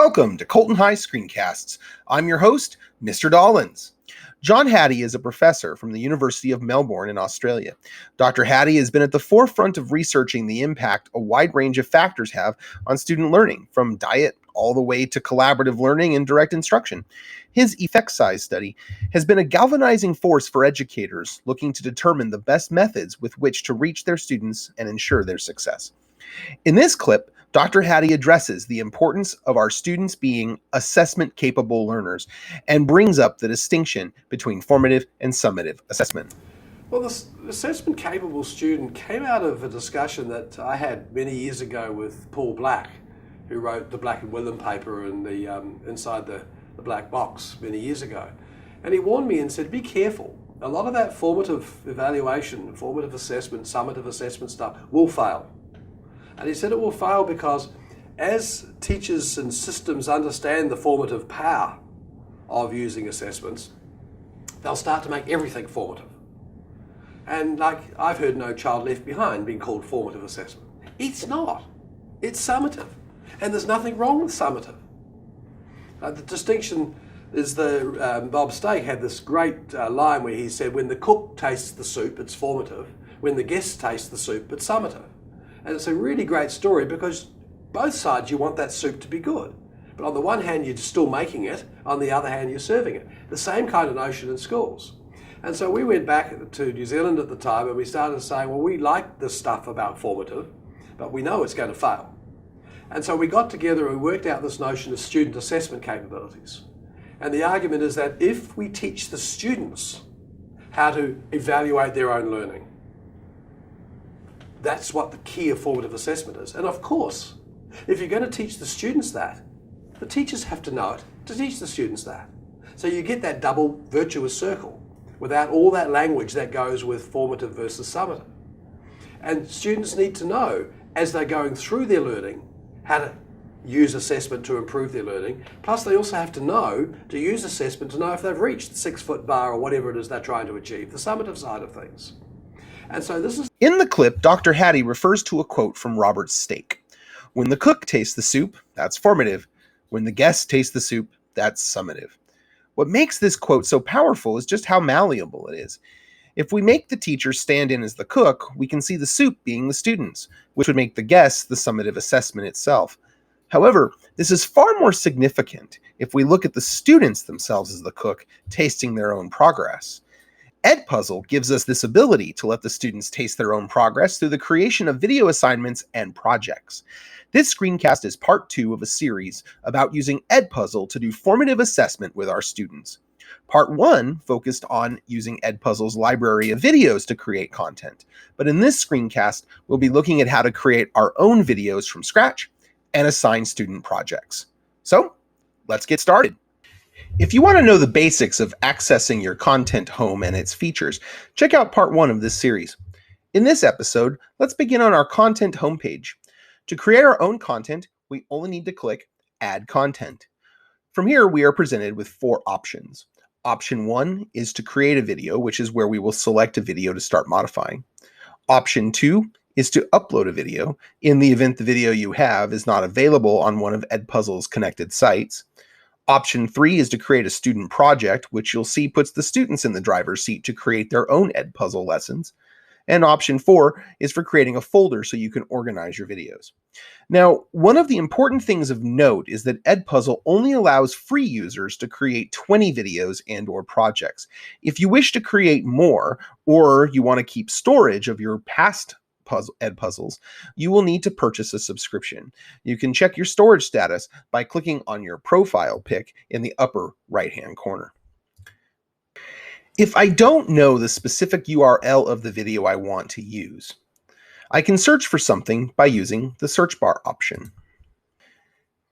Welcome to Colton High Screencasts. I'm your host, Mr. Dollins. John Hattie is a professor from the University of Melbourne in Australia. Dr. Hattie has been at the forefront of researching the impact a wide range of factors have on student learning, from diet all the way to collaborative learning and direct instruction. His effect size study has been a galvanizing force for educators looking to determine the best methods with which to reach their students and ensure their success. In this clip, Dr. Hattie addresses the importance of our students being assessment-capable learners and brings up the distinction between formative and summative assessment. Well, this assessment-capable student came out of a discussion that I had many years ago with Paul Black, who wrote the Black and William paper in the inside the black box many years ago. And he warned me and said, be careful. A lot of that formative evaluation, formative assessment, summative assessment stuff will fail. And he said it will fail because as teachers and systems understand the formative power of using assessments, they'll start to make everything formative. And like I've heard No Child Left Behind being called formative assessment. It's not. It's summative. And there's nothing wrong with summative. The distinction is Bob Stake had this great line where he said, when the cook tastes the soup, it's formative. When the guest tastes the soup, it's summative. And it's a really great story because both sides you want that soup to be good. But on the one hand, you're still making it. On the other hand, you're serving it. The same kind of notion in schools. And so we went back to New Zealand at the time and we started saying, well, we like this stuff about formative, but we know it's going to fail. And so we got together and worked out this notion of student assessment capabilities. And the argument is that if we teach the students how to evaluate their own learning, that's what the key of formative assessment is. And of course, if you're going to teach the students that, the teachers have to know it to teach the students that. So you get that double virtuous circle without all that language that goes with formative versus summative. And students need to know, as they're going through their learning, how to use assessment to improve their learning. Plus they also have to know to use assessment to know if they've reached the 6-foot bar or whatever it is they're trying to achieve, the summative side of things. And so this is... In the clip, Dr. Hattie refers to a quote from Robert Stake. When the cook tastes the soup, that's formative. When the guest tastes the soup, that's summative. What makes this quote so powerful is just how malleable it is. If we make the teacher stand in as the cook, we can see the soup being the students, which would make the guest the summative assessment itself. However, this is far more significant if we look at the students themselves as the cook, tasting their own progress. EdPuzzle gives us this ability to let the students taste their own progress through the creation of video assignments and projects. This screencast is part 2 of a series about using EdPuzzle to do formative assessment with our students. Part 1 focused on using EdPuzzle's library of videos to create content. But in this screencast, we'll be looking at how to create our own videos from scratch and assign student projects. So, let's get started. If you want to know the basics of accessing your content home and its features, check out part 1 of this series. In this episode, let's begin on our content homepage. To create our own content, we only need to click Add Content. From here, we are presented with 4 options. Option 1 is to create a video, which is where we will select a video to start modifying. Option 2 is to upload a video in the event the video you have is not available on one of EdPuzzle's connected sites. Option 3 is to create a student project, which you'll see puts the students in the driver's seat to create their own EdPuzzle lessons. And option 4 is for creating a folder so you can organize your videos. Now, one of the important things of note is that EdPuzzle only allows free users to create 20 videos and/or projects. If you wish to create more, or you want to keep storage of your past EdPuzzles, you will need to purchase a subscription. You can check your storage status by clicking on your profile pic in the upper right-hand corner. If I don't know the specific URL of the video I want to use, I can search for something by using the search bar option.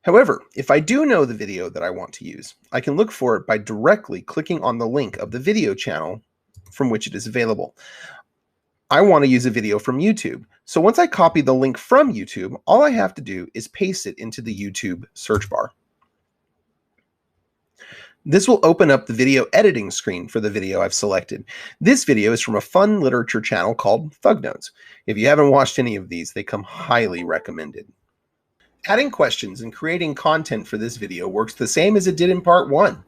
However, if I do know the video that I want to use, I can look for it by directly clicking on the link of the video channel from which it is available. I want to use a video from YouTube. So once I copy the link from YouTube, all I have to do is paste it into the YouTube search bar. This will open up the video editing screen for the video I've selected. This video is from a fun literature channel called Thug Notes. If you haven't watched any of these, they come highly recommended. Adding questions and creating content for this video works the same as it did in part 1.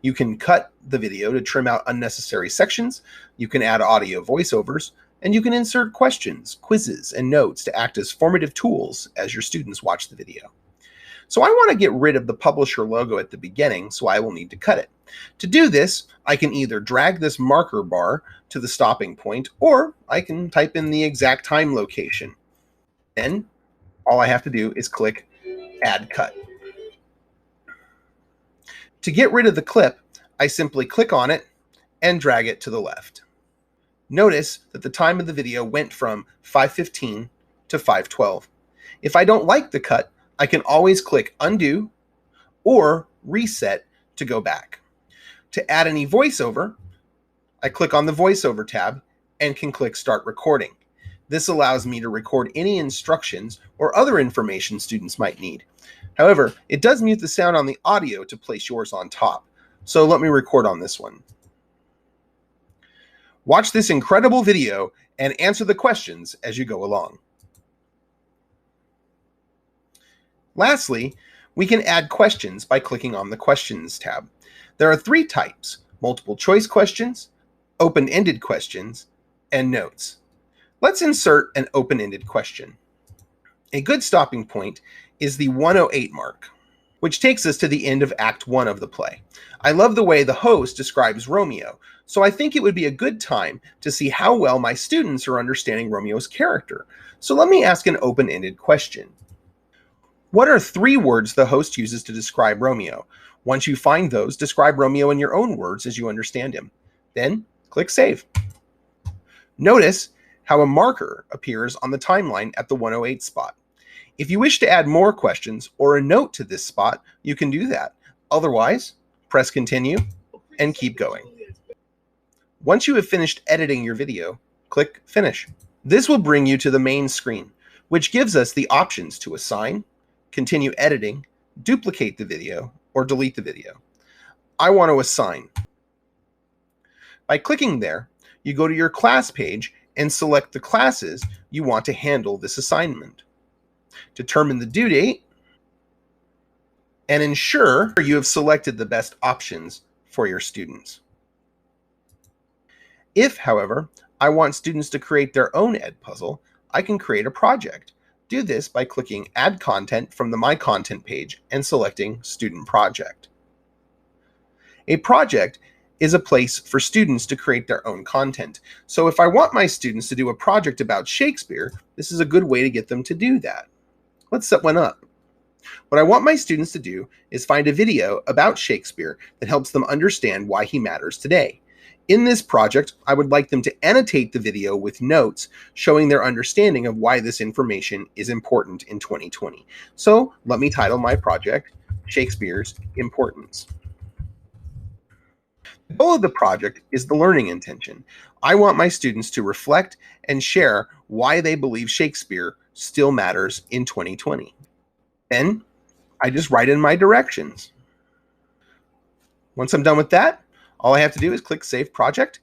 You can cut the video to trim out unnecessary sections, you can add audio voiceovers, and you can insert questions, quizzes, and notes to act as formative tools as your students watch the video. So I want to get rid of the publisher logo at the beginning, so I will need to cut it. To do this, I can either drag this marker bar to the stopping point, or I can type in the exact time location. Then all I have to do is click Add Cut. To get rid of the clip, I simply click on it and drag it to the left. Notice that the time of the video went from 5:15 to 5:12. If I don't like the cut, I can always click Undo or Reset to go back. To add any voiceover, I click on the Voiceover tab and can click Start Recording. This allows me to record any instructions or other information students might need. However, it does mute the sound on the audio to place yours on top. So let me record on this one. Watch this incredible video and answer the questions as you go along. Lastly, we can add questions by clicking on the Questions tab. There are 3 types: multiple choice questions, open-ended questions, and notes. Let's insert an open-ended question. A good stopping point is the 108 mark, which takes us to the end of Act 1 of the play. I love the way the host describes Romeo, so I think it would be a good time to see how well my students are understanding Romeo's character. So let me ask an open-ended question. What are 3 words the host uses to describe Romeo? Once you find those, describe Romeo in your own words as you understand him. Then click Save. Notice how a marker appears on the timeline at the 108 spot. If you wish to add more questions or a note to this spot, you can do that. Otherwise, press Continue and keep going. Once you have finished editing your video, click Finish. This will bring you to the main screen, which gives us the options to assign, continue editing, duplicate the video, or delete the video. I want to assign. By clicking there, you go to your class page and select the classes you want to handle this assignment. Determine the due date and ensure you have selected the best options for your students. If, however, I want students to create their own EdPuzzle, I can create a project. Do this by clicking Add Content from the My Content page and selecting Student Project. A project is a place for students to create their own content. So if I want my students to do a project about Shakespeare, this is a good way to get them to do that. Let's set one up. What I want my students to do is find a video about Shakespeare that helps them understand why he matters today. In this project, I would like them to annotate the video with notes showing their understanding of why this information is important in 2020. So let me title my project, Shakespeare's Importance. The goal of the project is the learning intention. I want my students to reflect and share why they believe Shakespeare still matters in 2020. Then I just write in my directions. Once I'm done with that, all I have to do is click Save Project,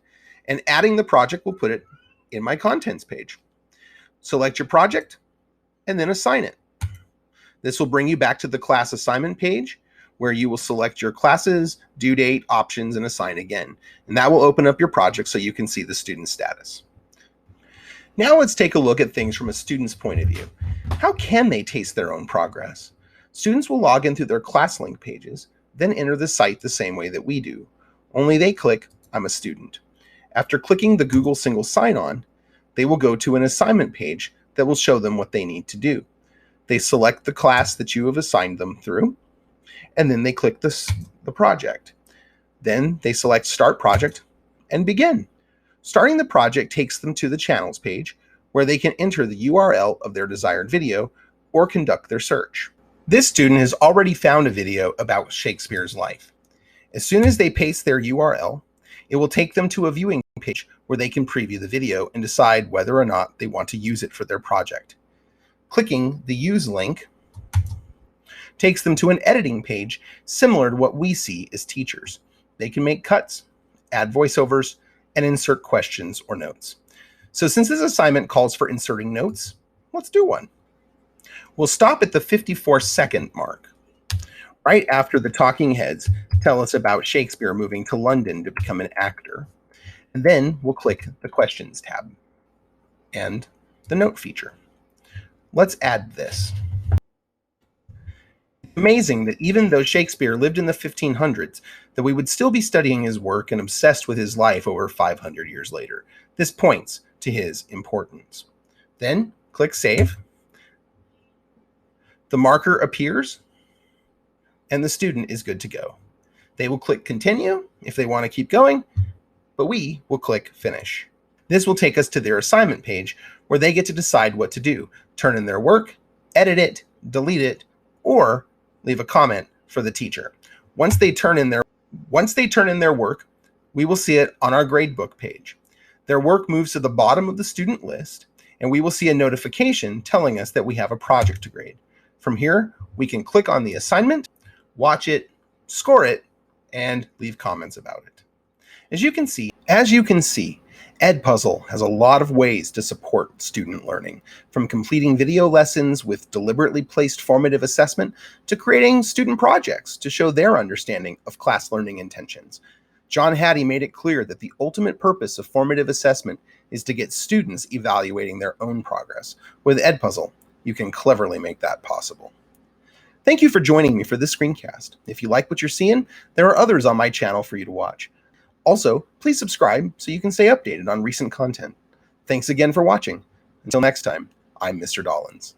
and adding the project will put it in my Contents page. Select your project and then assign it. This will bring you back to the class assignment page, where you will select your classes, due date, options, and assign again. And that will open up your project so you can see the student status. Now let's take a look at things from a student's point of view. How can they taste their own progress? Students will log in through their ClassLink pages, then enter the site the same way that we do. Only they click, I'm a student. After clicking the Google single sign-on, they will go to an assignment page that will show them what they need to do. They select the class that you have assigned them through, and then they click the project. Then they select Start Project and begin. Starting the project takes them to the Channels page, where they can enter the URL of their desired video or conduct their search. This student has already found a video about Shakespeare's life. As soon as they paste their URL, it will take them to a viewing page where they can preview the video and decide whether or not they want to use it for their project. Clicking the Use link takes them to an editing page similar to what we see as teachers. They can make cuts, add voiceovers, and insert questions or notes. So since this assignment calls for inserting notes, let's do one. We'll stop at the 54-second mark, right after the talking heads tell us about Shakespeare moving to London to become an actor. And then we'll click the Questions tab and the Note feature. Let's add this. It's amazing that even though Shakespeare lived in the 1500s, that we would still be studying his work and obsessed with his life over 500 years later. This points to his importance. Then click Save. The marker appears, and the student is good to go. They will click Continue if they want to keep going, but we will click Finish. This will take us to their assignment page where they get to decide what to do: turn in their work, edit it, delete it, or leave a comment for the teacher. Once they turn in their work, we will see it on our gradebook page. Their work moves to the bottom of the student list, and we will see a notification telling us that we have a project to grade. From here, we can click on the assignment, watch it, score it, and leave comments about it. As you can see, EdPuzzle has a lot of ways to support student learning, from completing video lessons with deliberately placed formative assessment to creating student projects to show their understanding of class learning intentions. John Hattie made it clear that the ultimate purpose of formative assessment is to get students evaluating their own progress. With EdPuzzle, you can cleverly make that possible. Thank you for joining me for this screencast. If you like what you're seeing, there are others on my channel for you to watch. Also, please subscribe so you can stay updated on recent content. Thanks again for watching. Until next time, I'm Mr. Dollins.